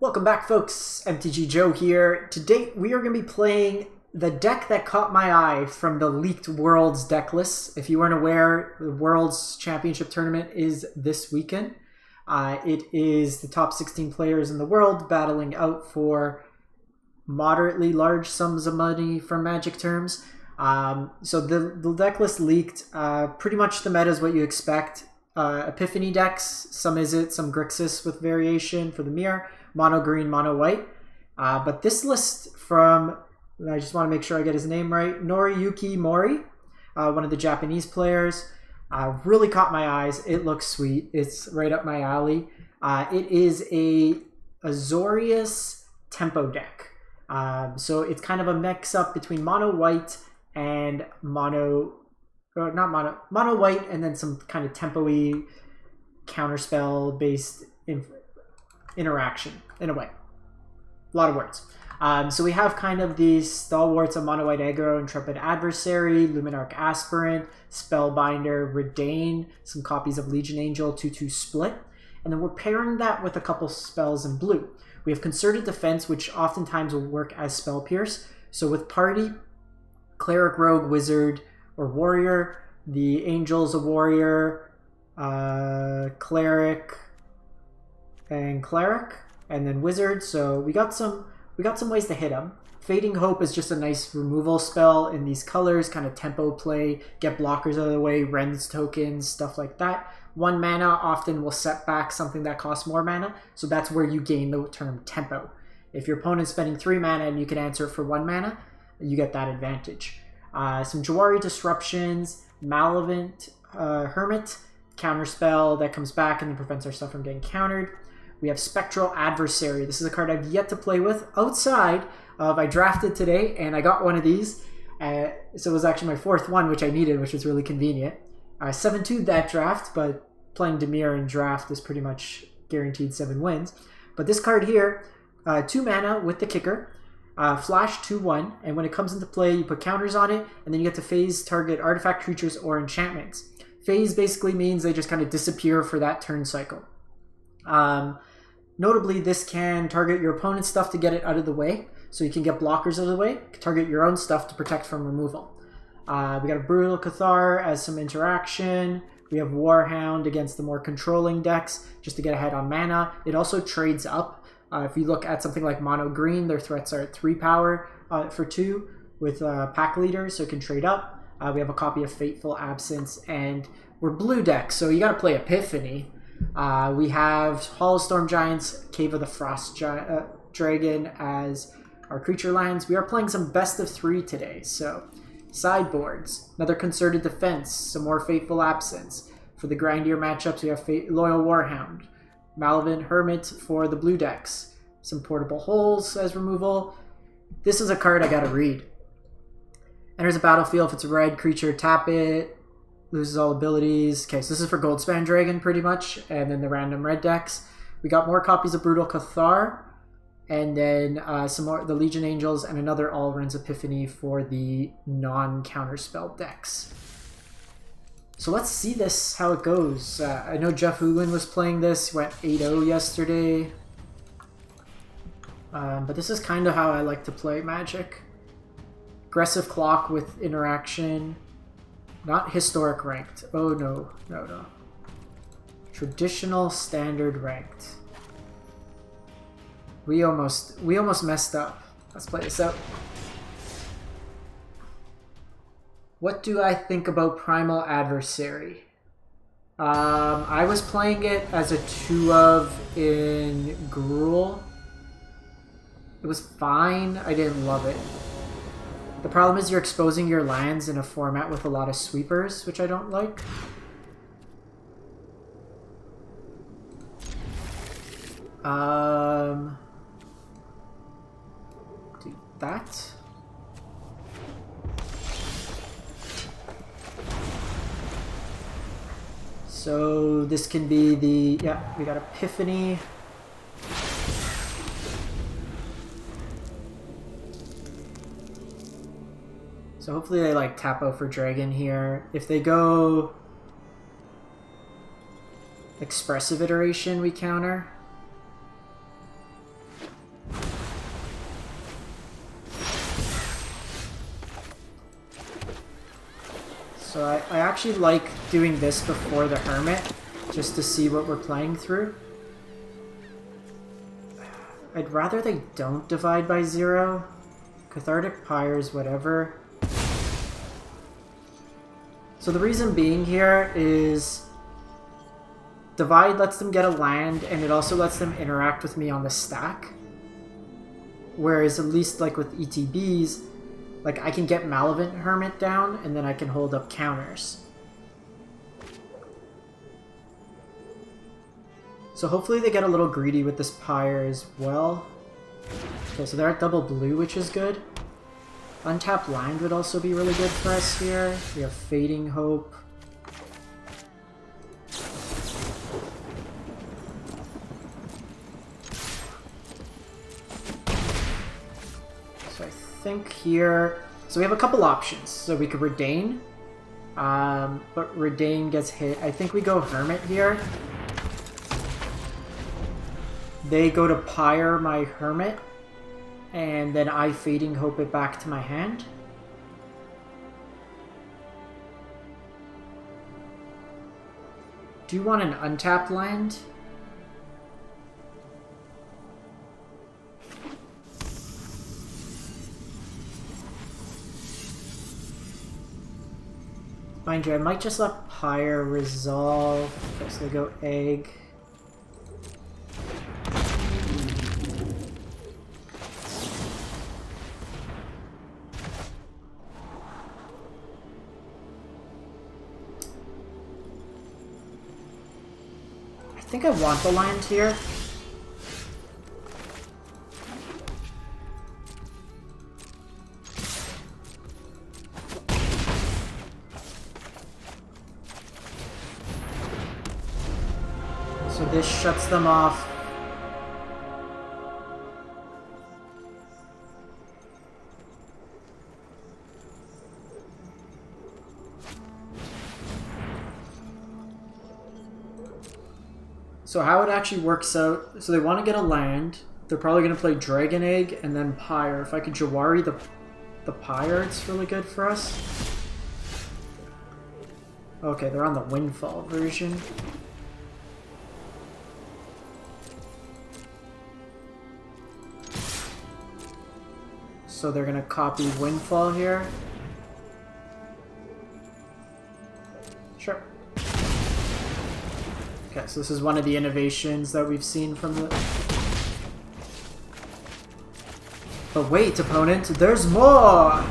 Welcome back, folks. MTG Joe here. Today we are going to be playing the deck that caught my eye from the leaked Worlds deck list. If you weren't aware, the Worlds Championship Tournament is this weekend. It is the top 16 players in the world battling out for moderately large sums of money for Magic terms. So the deck list leaked. Pretty much the meta is what you expect. Epiphany decks, some Izzet, some Grixis with variation for the mirror. Mono green, mono white. But this list from, I just want to make sure I get his name right, Noriyuki Mori, one of the Japanese players, really caught my eyes. It looks sweet. It's right up my alley. It is a Azorius tempo deck. So it's kind of a mix up between mono white and mono white and then some kind of tempo-y counterspell based interaction in a way. A lot of words. So we have kind of these stalwarts of mono white aggro, Intrepid Adversary, Luminarch Aspirant, Spellbinder, Redain, some copies of Legion Angel, 2/2 split. And then we're pairing that with a couple spells in blue. We have Concerted Defense, which oftentimes will work as Spell Pierce. So with Party, Cleric, Rogue, Wizard, or Warrior, the Angel's a Warrior, Cleric, and then Wizard. So we got some ways to hit them. Fading Hope is just a nice removal spell in these colors, kind of tempo play, get blockers out of the way, Ren's tokens, stuff like that. 1 mana often will set back something that costs more mana, so that's where you gain the term tempo. If your opponent's spending 3 mana and you can answer it for 1 mana, you get that advantage. Some Jawari Disruptions, Malevolent Hermit, counterspell that comes back and then prevents our stuff from getting countered. We have Spectral Adversary. This is a card I've yet to play with outside of, I drafted today and I got one of these. So it was actually my 4th one, which I needed, which was really convenient. 7-2 that draft, but playing Dimir in draft is pretty much guaranteed 7 wins. But this card here, 2 mana with the kicker, flash 2/1, and when it comes into play, you put counters on it, and then you get to phase target artifact, creatures, or enchantments. Phase basically means they just kind of disappear for that turn cycle. Notably, this can target your opponent's stuff to get it out of the way, so you can get blockers out of the way, target your own stuff to protect from removal. We got a Brutal Cathar as some interaction. We have Warhound against the more controlling decks, just to get ahead on mana. It also trades up. If you look at something like Mono Green, their threats are at 3 power for 2 with pack leaders, so it can trade up. We have a copy of Fateful Absence, and we're blue deck, so you got to play Epiphany. We have Hollowstorm Giants, Cave of the Frost Dragon as our creature lands. We are playing some best of 3 today, so sideboards, another Concerted Defense, some more Fateful Absence. For the grindier matchups, we have Loyal Warhound, Malevolent Hermit for the blue decks, some Portable Holes as removal. This is a card I gotta read. Enters a battlefield. If it's a red creature, tap it, loses all abilities. Okay, so this is for Goldspan Dragon pretty much, and then the random red decks. We got more copies of Brutal Cathar, and then some more the Legion Angels, and another Alrund's Epiphany for the non-counterspell decks. So let's see this, how it goes. I know Jeff Hoolin was playing this, he went 8-0 yesterday. But this is kind of how I like to play Magic. Aggressive Clock with interaction. Not historic ranked. Oh no. Traditional standard ranked. We almost messed up. Let's play this out. What do I think about Primal Adversary? I was playing it as a 2-of in Gruul. It was fine. I didn't love it. The problem is you're exposing your lands in a format with a lot of sweepers, which I don't like. Do that. So this can be the, yeah, we got Epiphany. So hopefully they like tap out for Dragon here. If they go Expressive Iteration, we counter. So I actually like doing this before the Hermit, just to see what we're playing through. I'd rather they don't divide by 0. Cathartic Pyres, whatever. So the reason being here is divide lets them get a land, and it also lets them interact with me on the stack. Whereas at least like with ETBs, like I can get Malevolent Hermit down, and then I can hold up counters. So hopefully they get a little greedy with this Pyre as well. Okay, so they're at double blue, which is good. Untapped land would also be really good for us here. We have Fading Hope. So I think here... So we have a couple options. So we could Redain, but Redain gets hit. I think we go Hermit here. They go to Pyre my Hermit, and then I Fading Hope it back to my hand. Do you want an untapped land? Mind you, I might just let Pyre resolve. Okay, so they go Egg. I think I want the land here. So this shuts them off. So how it actually works out, so they want to get a land, they're probably going to play Dragon Egg and then Pyre. If I could Jawari the Pyre, it's really good for us. Okay, they're on the Windfall version. So they're going to copy Windfall here. Sure. Okay, so this is one of the innovations that we've seen from the... But wait, opponent, there's more!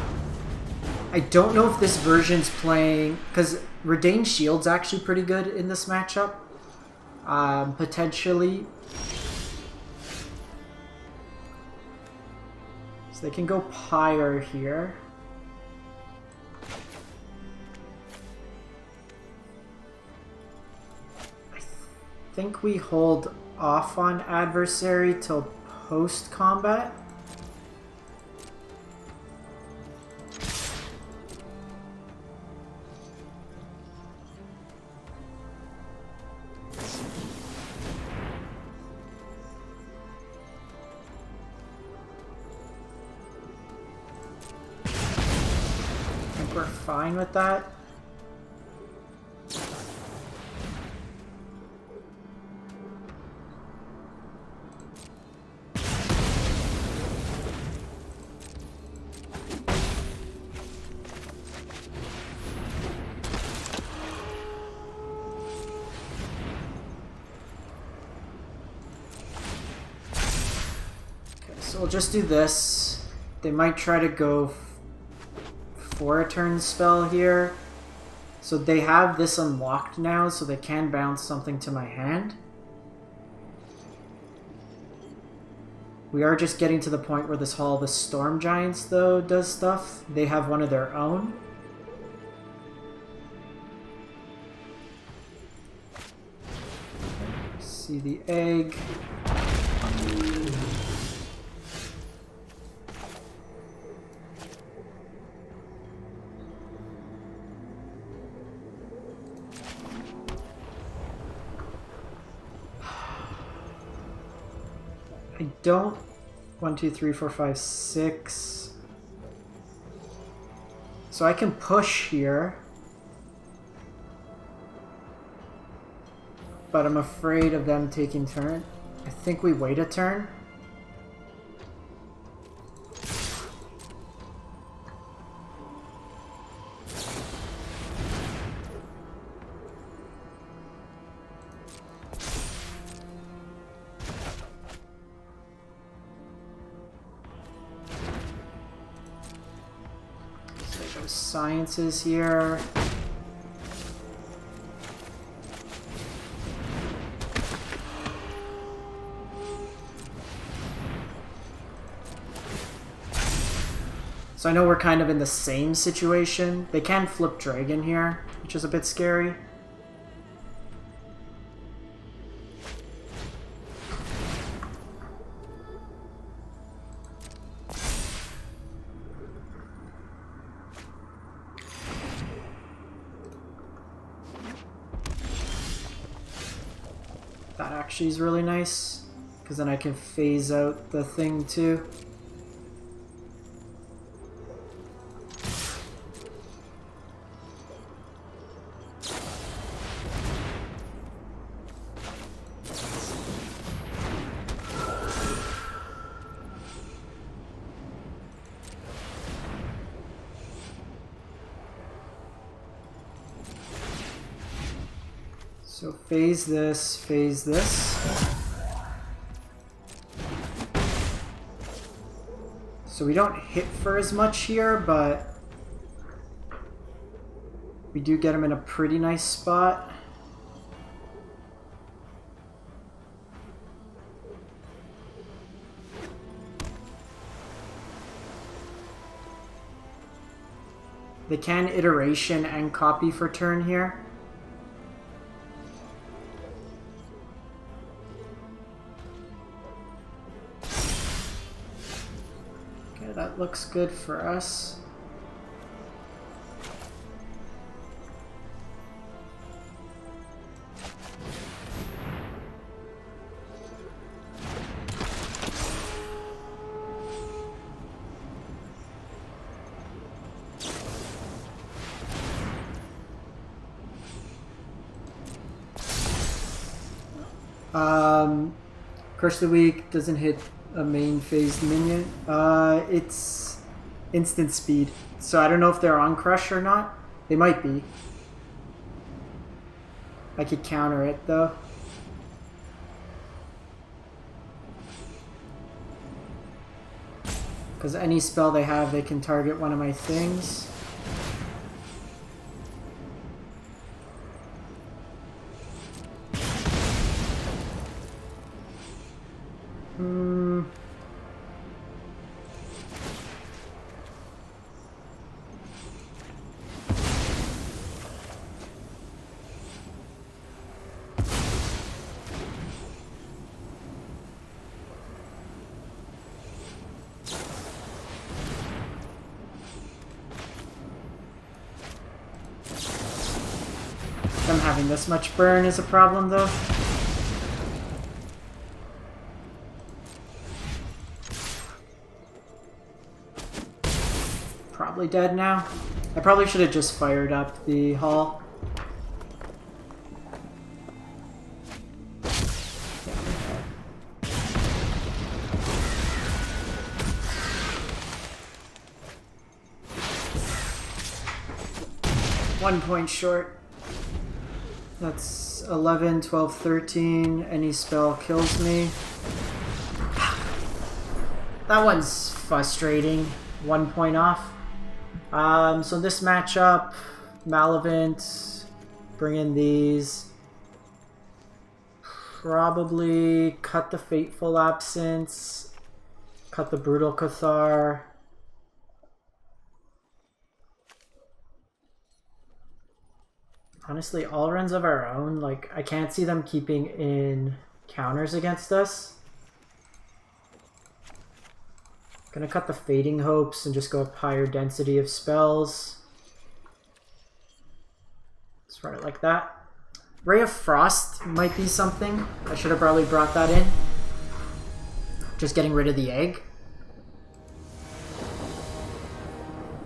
I don't know if this version's playing... Because Redain Shield's actually pretty good in this matchup. Potentially. So they can go Pyre here. I think we hold off on Adversary till post-combat. I think we're fine with that. We'll just do this. They might try to go for a turn spell here. So they have this unlocked now, so they can bounce something to my hand. We are just getting to the point where this Hall of the Storm Giants, though, does stuff. They have one of their own. See the egg. I don't... 1, 2, 3, 4, 5, 6. So I can push here. but I'm afraid of them taking turn. I think we wait a turn. Sciences here. So I know we're kind of in the same situation. They can flip dragon here, which is a bit scary. That actually is really nice, because then I can phase out the thing too. So phase this, phase this. So we don't hit for as much here, but we do get him in a pretty nice spot. They can iteration and copy for turn here. That looks good for us. Crush the Weak doesn't hit a main phased minion. It's instant speed. So I don't know if they're on Crush or not. They might be. I could counter it though. Because any spell they have, they can target one of my things. Them having this much burn is a problem though. Probably dead now. I probably should have just fired up the hall. One point short. That's 11, 12, 13. Any spell kills me. That one's frustrating. 1 point off. So this matchup, Malavant, bring in these. Probably cut the Fateful Absence, cut the Brutal Cathar. Honestly, all runs of our own, like, I can't see them keeping in counters against us. Gonna cut the Fading Hopes and just go up higher density of spells. Let's run it like that. Ray of Frost might be something. I should have probably brought that in. Just getting rid of the egg.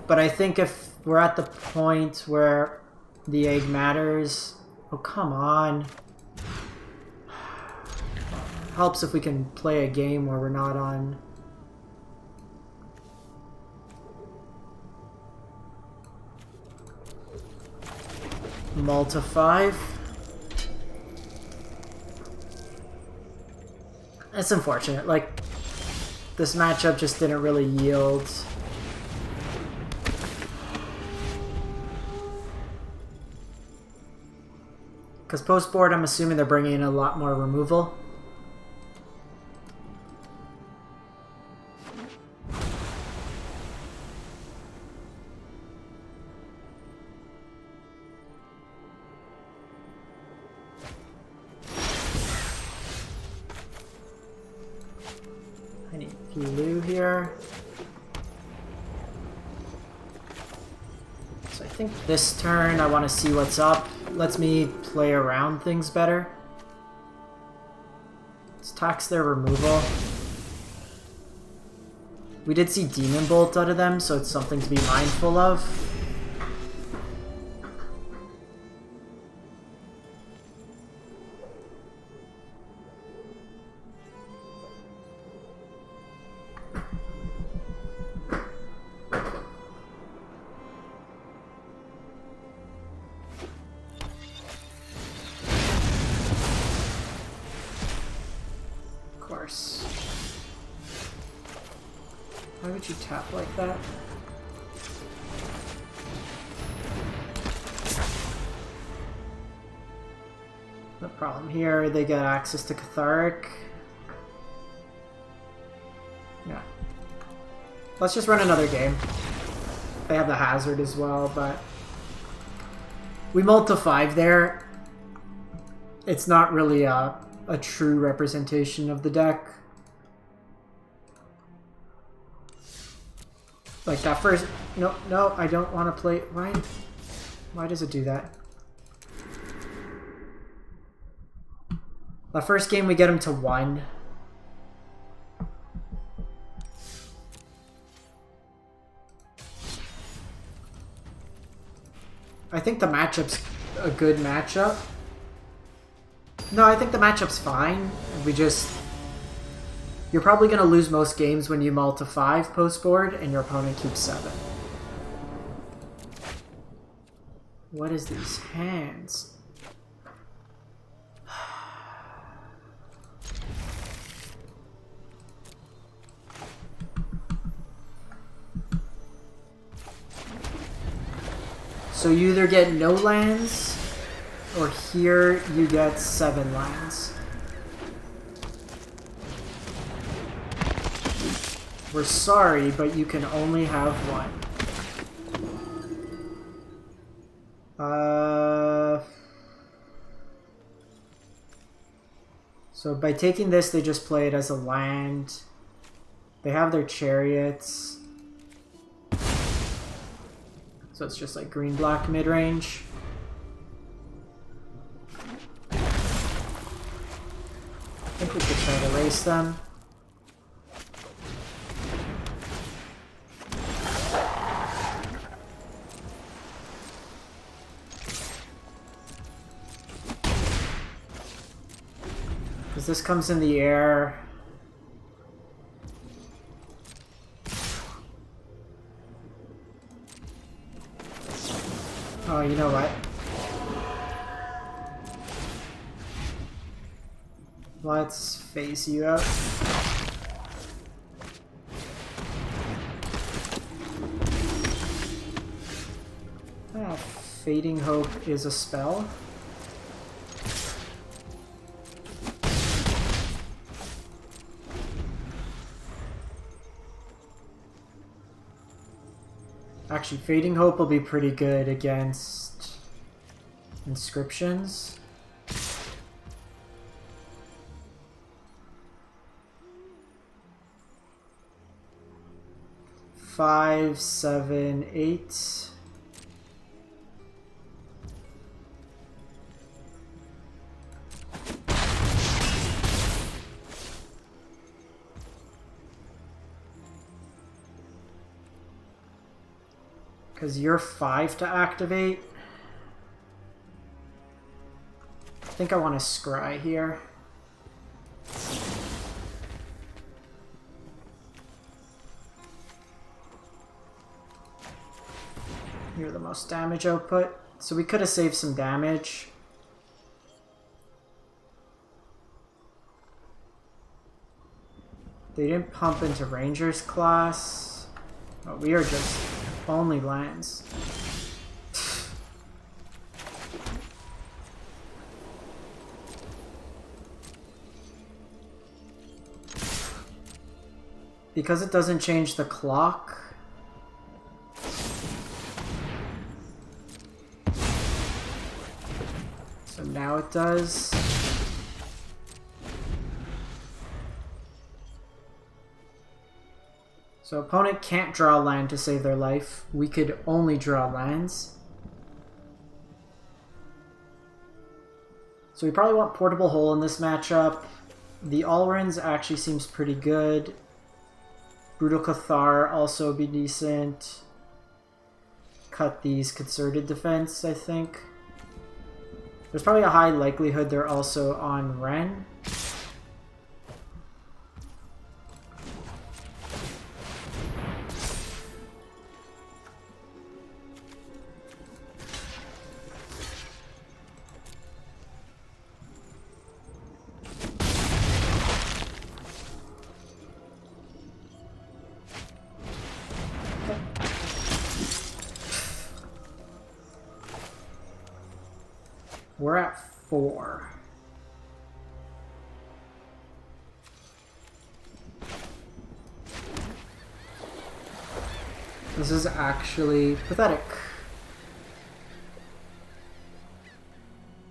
But I think if we're at the point where the egg matters... Oh, come on. helps if we can play a game where we're not on... Malta 5. It's unfortunate, like, this matchup just didn't really yield. Because post-board, I'm assuming they're bringing in a lot more removal. I need blue here. So I think this turn I want to see what's up. Lets me play around things better. Let's tax their removal. We did see Demon Bolt out of them, so it's something to be mindful of. Why would you tap like that? No problem here, they get access to Catharic. Yeah. Let's just run another game. They have the hazard as well, but... We multi 5 there. It's not really a true representation of the deck. Like that first... No, I don't want to play... Why does it do that? The first game we get him to 1. I think the matchup's a good matchup. No, I think the matchup's fine. We just... You're probably going to lose most games when you multi 5 post-board and your opponent keeps 7. What is these hands? So you either get no lands, or here you get 7 lands. We're sorry, but you can only have 1. So by taking this, they just play it as a land. They have their chariots. So it's just like green-black mid-range. I think we could try to race them. Because this comes in the air. Oh, you know what? Let's phase you out. Fading Hope is a spell. Actually, Fading Hope will be pretty good against inscriptions. Five, 7, 8. Because you're 5 to activate. I think I want to scry here. You're the most damage output. So we could have saved some damage. They didn't pump into Ranger's class. Oh, we are just only lands. Because it doesn't change the clock. So now it does. So opponent can't draw land to save their life. We could only draw lands. So we probably want Portable Hole in this matchup. The Alrins actually seems pretty good. Brutal Cathar also be decent. Cut these Concerted Defense, I think. There's probably a high likelihood they're also on Ren. We're at 4. This is actually pathetic.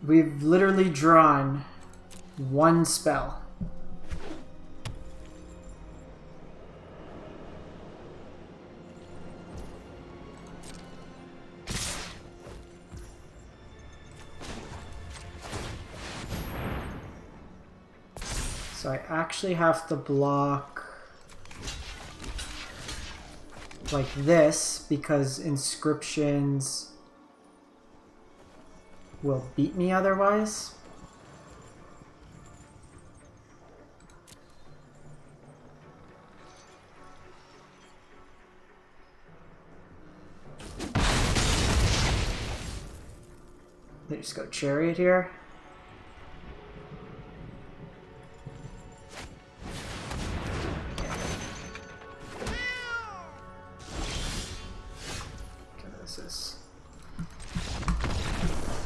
We've literally drawn one spell. So I actually have to block like this because inscriptions will beat me otherwise. They just go Chariot here.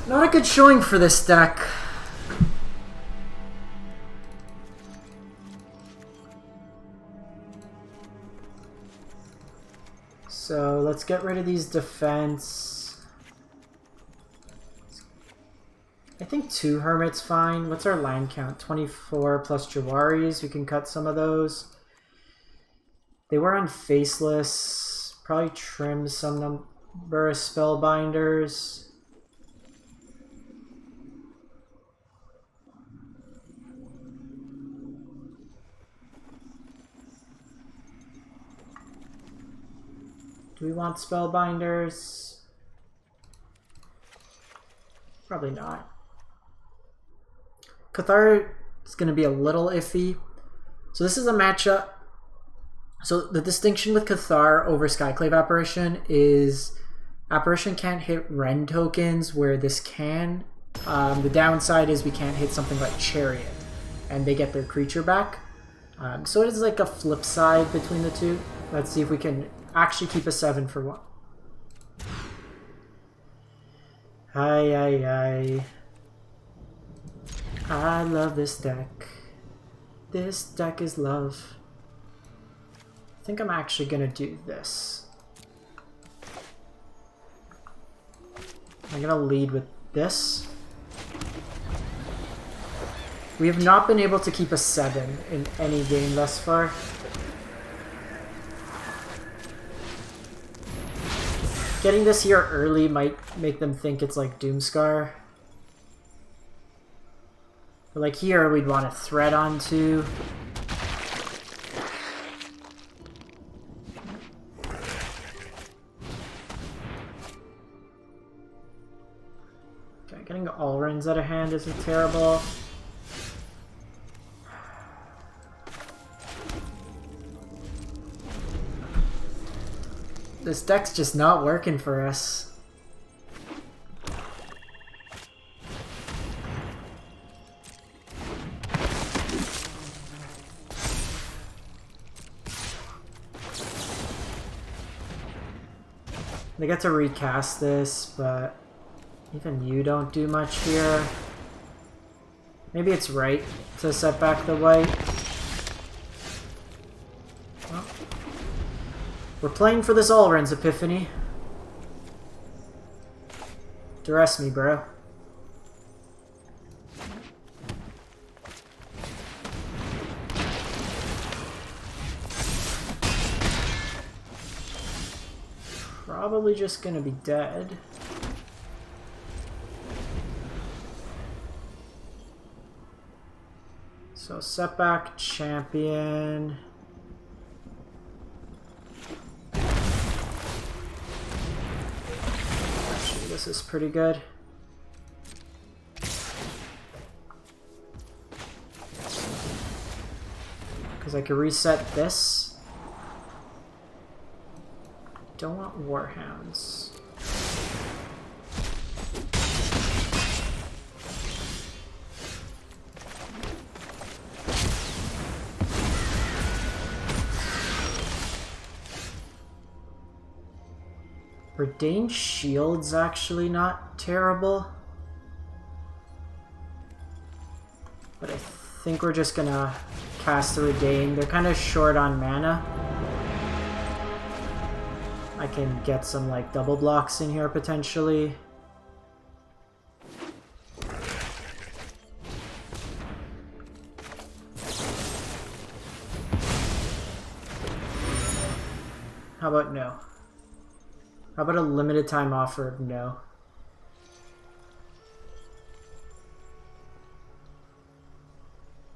Not a good showing for this deck. So let's get rid of these defense. I think 2 Hermit's fine. What's our land count? 24 plus Jawaris. We can cut some of those. They were on Faceless. Probably trim some number of Spellbinders. Do we want Spellbinders? Probably not. Cathar is going to be a little iffy. So this is a matchup. So the distinction with Cathar over Skyclave Apparition is Apparition can't hit Ren tokens where this can. The downside is we can't hit something like Chariot and they get their creature back. So it is like a flip side between the two. Let's see if we can actually keep a 7 for 1. I love this deck. This deck is love. I think I'm actually gonna do this. I'm gonna lead with this. We have not been able to keep a 7 in any game thus far. Getting this here early might make them think it's like Doomscar. But like here, we'd want to thread onto. Okay, getting Alrins out of hand isn't terrible. This deck's just not working for us. They get to recast this, but even you don't do much here. Maybe it's right to set back the white. Well, we're playing for this Alrund's Epiphany. Duress me, bro. Probably just gonna be dead. So setback champion. Actually, this is pretty good. Because I can reset this. Don't want Warhounds. Redain Shield's actually not terrible. But I think we're just gonna cast the Redain. They're kind of short on mana. I can get some like double blocks in here potentially. How about no? How about a limited time offer of no?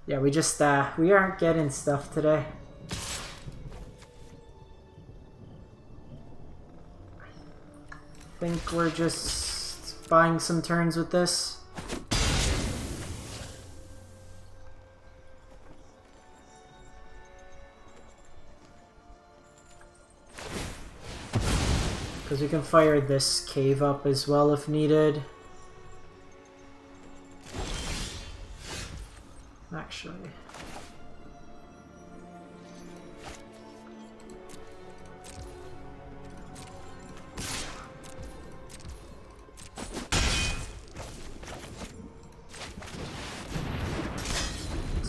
Yeah, we aren't getting stuff today. I think we're just buying some turns with this. Because we can fire this cave up as well if needed. Actually.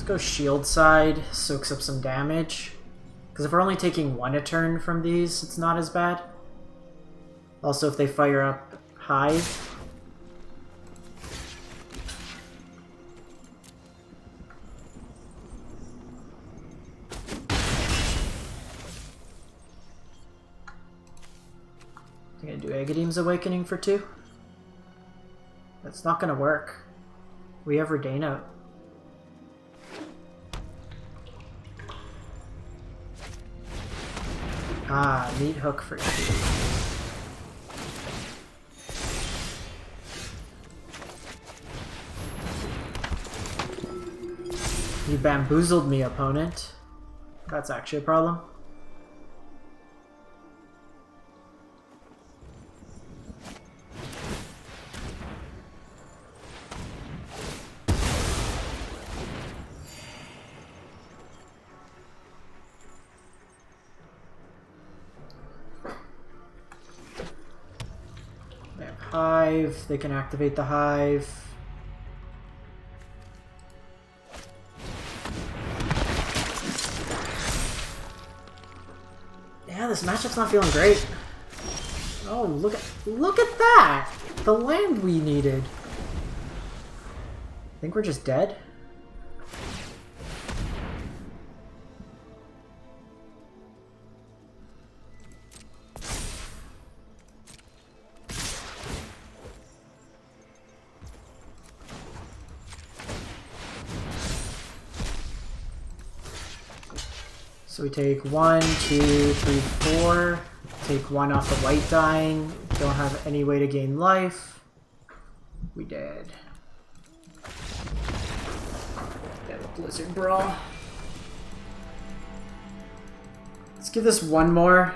Go shield side, soaks up some damage. Because if we're only taking one a turn from these, it's not as bad. Also, if they fire up Hive. I'm gonna do Agadeem's Awakening for 2. That's not gonna work. We have Redain out. Ah, Meat Hook for 2. You bamboozled me, opponent. That's actually a problem. Hive, they can activate the Hive. Yeah, this matchup's not feeling great. Oh, look at that! The land we needed. I think we're just dead. So we take 1, 2, 3, 4. Take 1 off the white dying. Don't have any way to gain life. We dead. Dead with Blizzard Brawl. Let's give this one more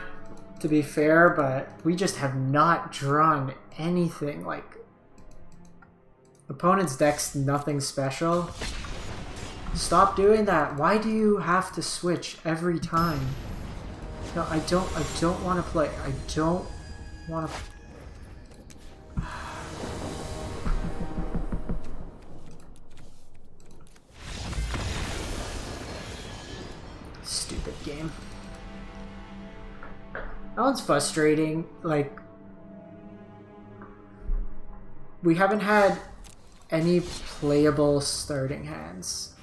to be fair, but we just have not drawn anything. Like, opponent's deck's nothing special. Stop doing that. Why do you have to switch every time? No, I don't want to play. I don't Wanna... Stupid game. That one's frustrating. Like, we haven't had any playable starting hands.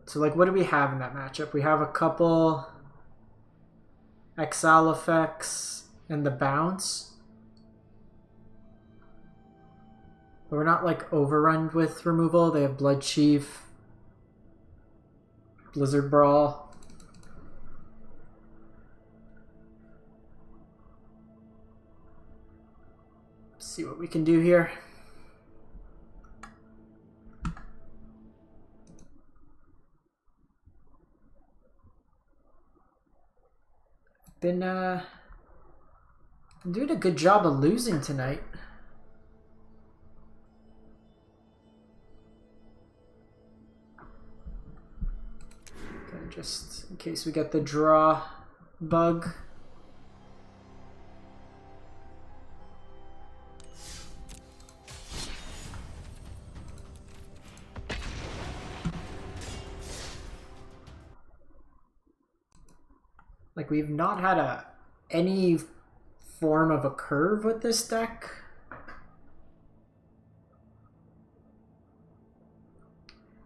So, like, what do we have in that matchup? We have a couple exile effects and the bounce. But we're not, like, overrun with removal. They have Blood Chief, Blizzard Brawl. Let's see what we can do here. Been doing a good job of losing tonight. Okay, just in case we get the draw bug. Like, we've not had any form of a curve with this deck.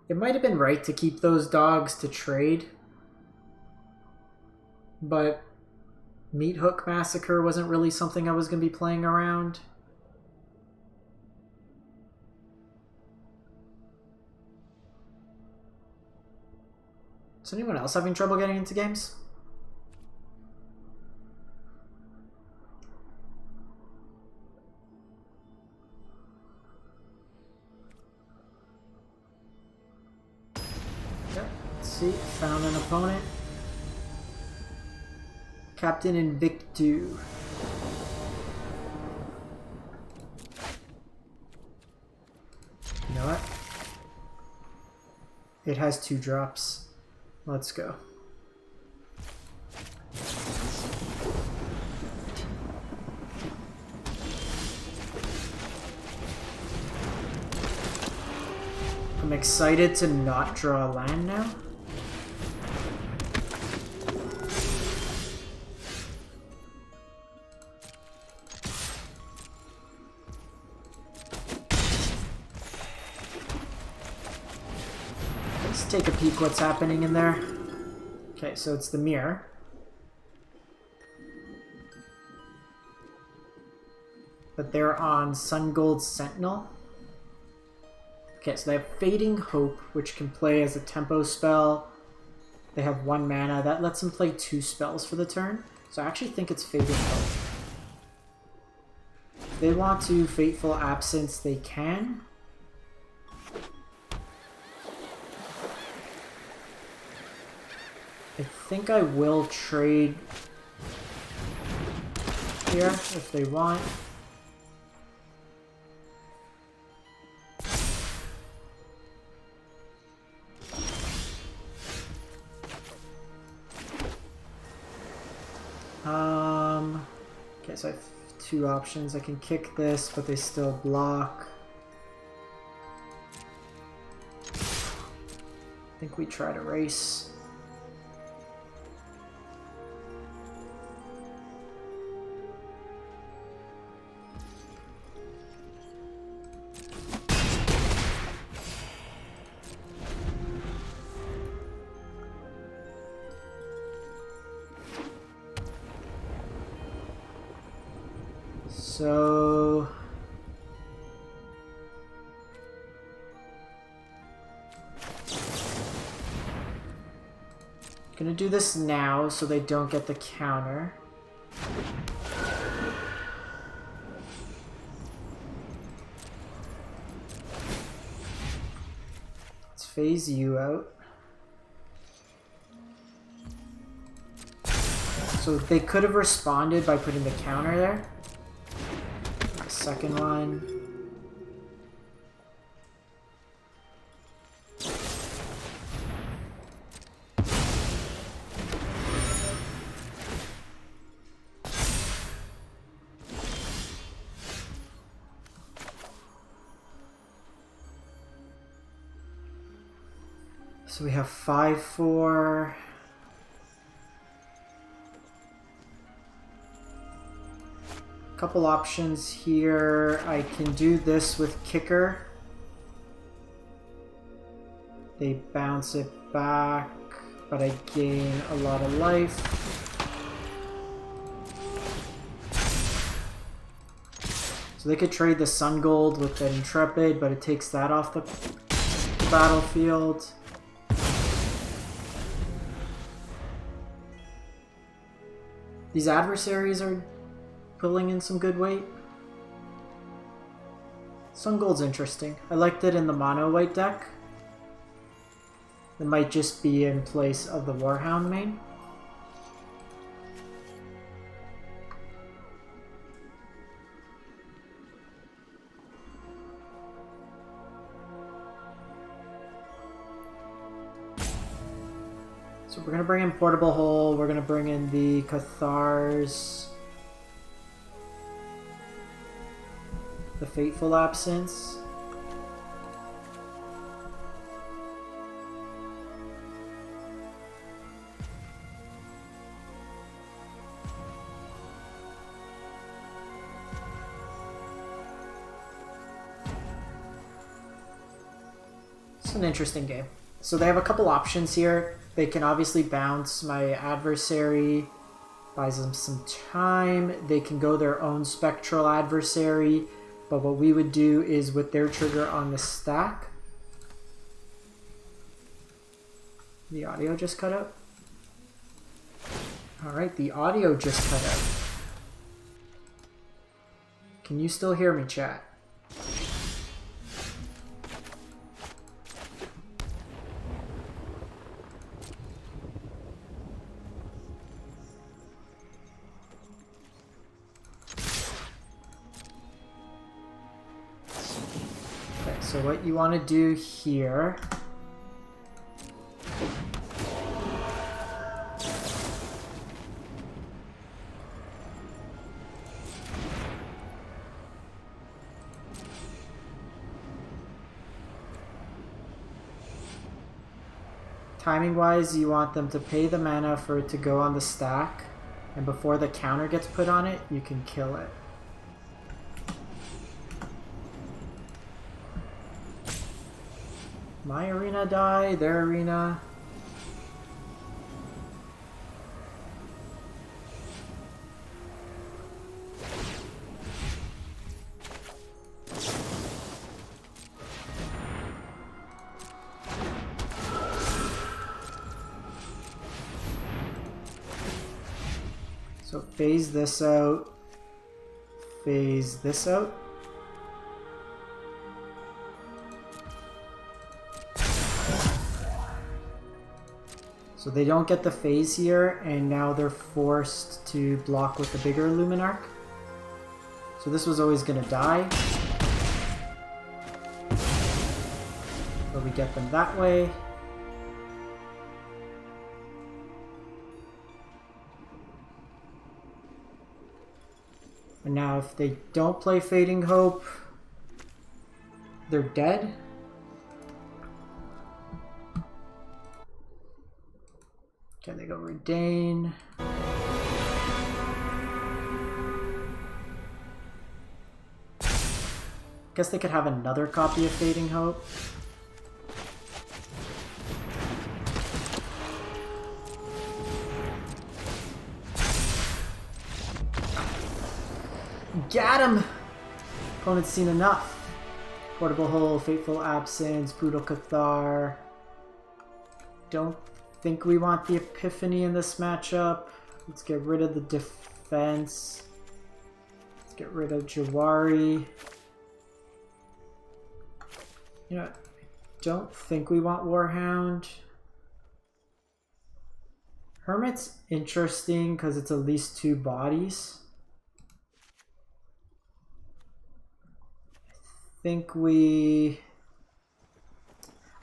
It might have been right to keep those dogs to trade, but Meat Hook Massacre wasn't really something I was going to be playing around. Is anyone else having trouble getting into games? Found an opponent. Captain Invictu. You know what? It has 2 drops. Let's go. I'm excited to not draw a land now. Take a peek what's happening in there. Okay, so it's the mirror. But they're on Sun Gold Sentinel. Okay, so they have Fading Hope, which can play as a tempo spell. They have 1 mana. That lets them play 2 spells for the turn. So I actually think it's Fading Hope. If they want to Fateful Absence, they can. I think I will trade here if they want. Okay, so I have 2 options. I can kick this, but they still block. I think we try to race. So gonna do this now so they don't get the counter. Let's phase you out. So they could have responded by putting the counter there. Second one. So we have 5-4. Couple options here. I can do this with kicker. They bounce it back, but I gain a lot of life. So they could trade the Sun Gold with the Intrepid, but it takes that off the battlefield. These adversaries are pulling in some good weight. Sun Gold's interesting. I liked it in the mono white deck. It might just be in place of the Warhound main. So we're going to bring in Portable Hole, we're going to bring in the Cathars, the Fateful Absence. It's an interesting game. So they have a couple options here. They can obviously bounce my adversary, buys them some time. They can go their own spectral adversary, but what we would do is with their trigger on the stack. The audio just cut out. All right, the audio just cut out. Can you still hear me, chat? So what you want to do here timing wise, you want them to pay the mana for it to go on the stack, and before the counter gets put on it, you can kill it. My arena die, their arena. So phase this out, phase this out. So they don't get the phase here, and now they're forced to block with the bigger Luminarch. So this was always going to die. But we get them that way. And now if they don't play Fading Hope, they're dead. Okay, they go Redain. Guess they could have another copy of Fading Hope. Got him! Opponent's seen enough. Portable Hole, Fateful Absence, Brutal Cathar. Don't think we want the Epiphany in this matchup. Let's get rid of the defense. Let's get rid of Jawari. You know, I don't think we want Warhound. Hermit's interesting because it's at least 2 bodies. I think we...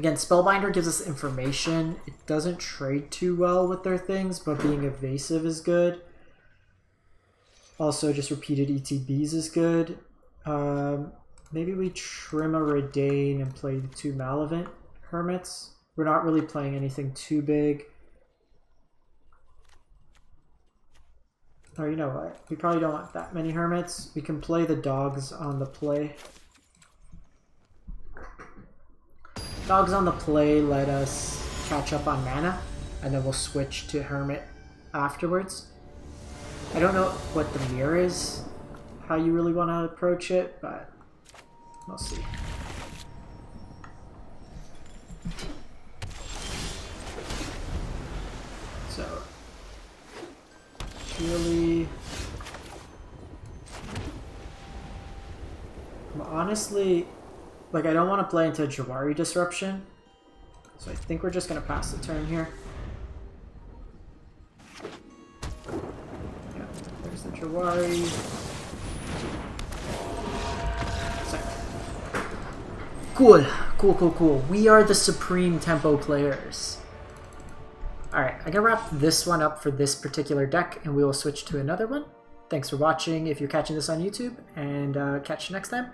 Again, Spellbinder gives us information. It doesn't trade too well with their things, but being evasive is good. Also, just repeated ETBs is good. Maybe we trim a Redain and play the 2 Malavant Hermits. We're not really playing anything too big. Or you know what? We probably don't want that many hermits. We can play the dogs on the play. Dogs on the play let us catch up on mana, and then we'll switch to hermit afterwards. I don't know what the mirror is, how you really want to approach it, but we'll see. So, really, honestly, like I don't want to play into Jawari Disruption, so I think we're just going to pass the turn here. Yeah, there's the Jawari. So, cool, cool, cool, cool. We are the supreme tempo players. Alright, I'm going to wrap this one up for this particular deck, and we will switch to another one. Thanks for watching if you're catching this on YouTube, and catch you next time.